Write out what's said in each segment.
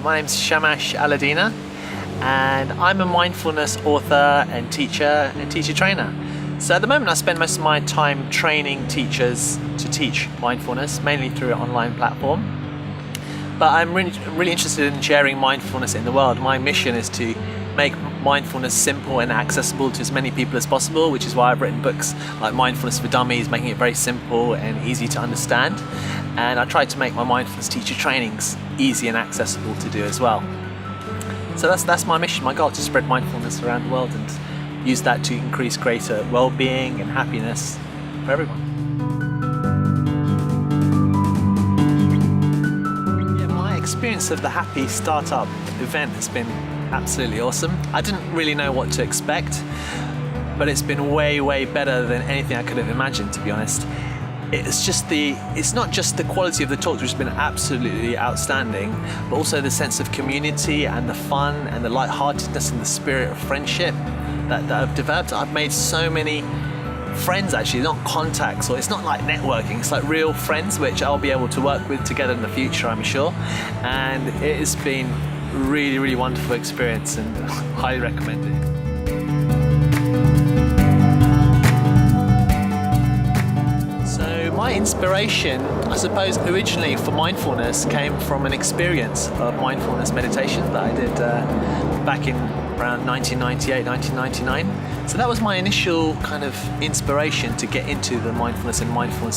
My name's Shamash Alidina, and I'm a mindfulness author and teacher trainer. So at the moment I spend most of my time training teachers to teach mindfulness, mainly through an online platform. But I'm really interested in sharing mindfulness in the world. My mission is to make mindfulness simple and accessible to as many people as possible, which is why I've written books like Mindfulness for Dummies, making it very simple and easy to understand. And I try to make my mindfulness teacher trainings easy and accessible to do as well. So that's my mission, my goal, to spread mindfulness around the world and use that to increase greater well-being and happiness for everyone. Yeah, my experience of the Happy Startup event has been absolutely awesome. I didn't really know what to expect, but it's been way better than anything I could have imagined, to be honest. It's not just the quality of the talks, which has been absolutely outstanding, but also the sense of community and the fun and the lightheartedness and the spirit of friendship that I've developed. I've made so many friends, actually, not contacts, or it's not like networking, it's like real friends which I'll be able to work with together in the future, I'm sure. And it has been really wonderful experience and highly recommend it. So my inspiration, I suppose, originally for mindfulness came from an experience of mindfulness meditation that I did back in around 1998, 1999. So that was my initial kind of inspiration to get into the mindfulness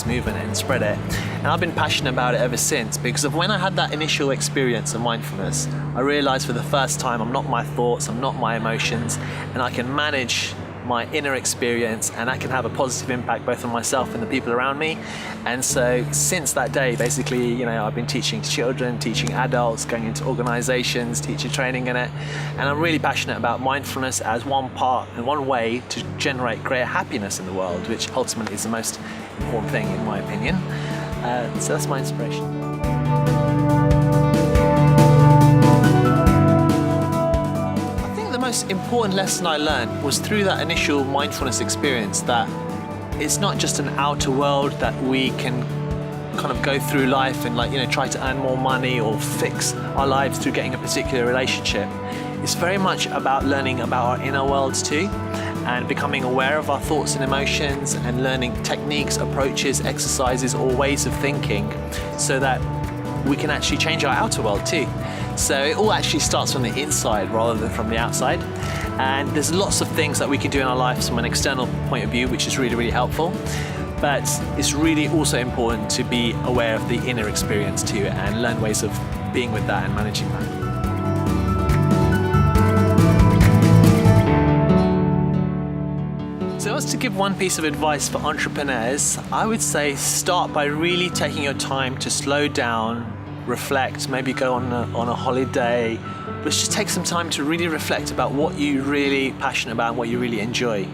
movement and spread it. And I've been passionate about it ever since, because of when I had that initial experience of mindfulness, I realized for the first time I'm not my thoughts, I'm not my emotions, and I can manage my inner experience, and that can have a positive impact both on myself and the people around me. And so since that day, basically, I've been teaching children, teaching adults, going into organizations, teacher training in it. And I'm really passionate about mindfulness as one part and one way to generate greater happiness in the world, which ultimately is the most important thing in my opinion. So that's my inspiration. The most important lesson I learned was through that initial mindfulness experience, that it's not just an outer world that we can kind of go through life and try to earn more money or fix our lives through getting a particular relationship. It's very much about learning about our inner worlds too, and becoming aware of our thoughts and emotions, and learning techniques, approaches, exercises, or ways of thinking, so that we can actually change our outer world too. So it all actually starts from the inside rather than from the outside. And there's lots of things that we can do in our lives from an external point of view, which is really helpful. But it's really also important to be aware of the inner experience too, and learn ways of being with that and managing that. So as to give one piece of advice for entrepreneurs, I would say start by really taking your time to slow down, reflect, maybe go on a holiday, but just take some time to really reflect about what you're really passionate about and what you really enjoy.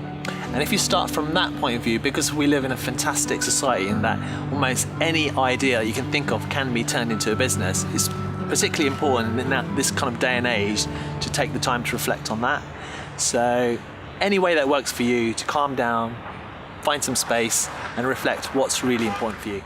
And if you start from that point of view, because we live in a fantastic society in that almost any idea you can think of can be turned into a business, it's particularly important in this kind of day and age to take the time to reflect on that. So any way that works for you to calm down, find some space and reflect what's really important for you.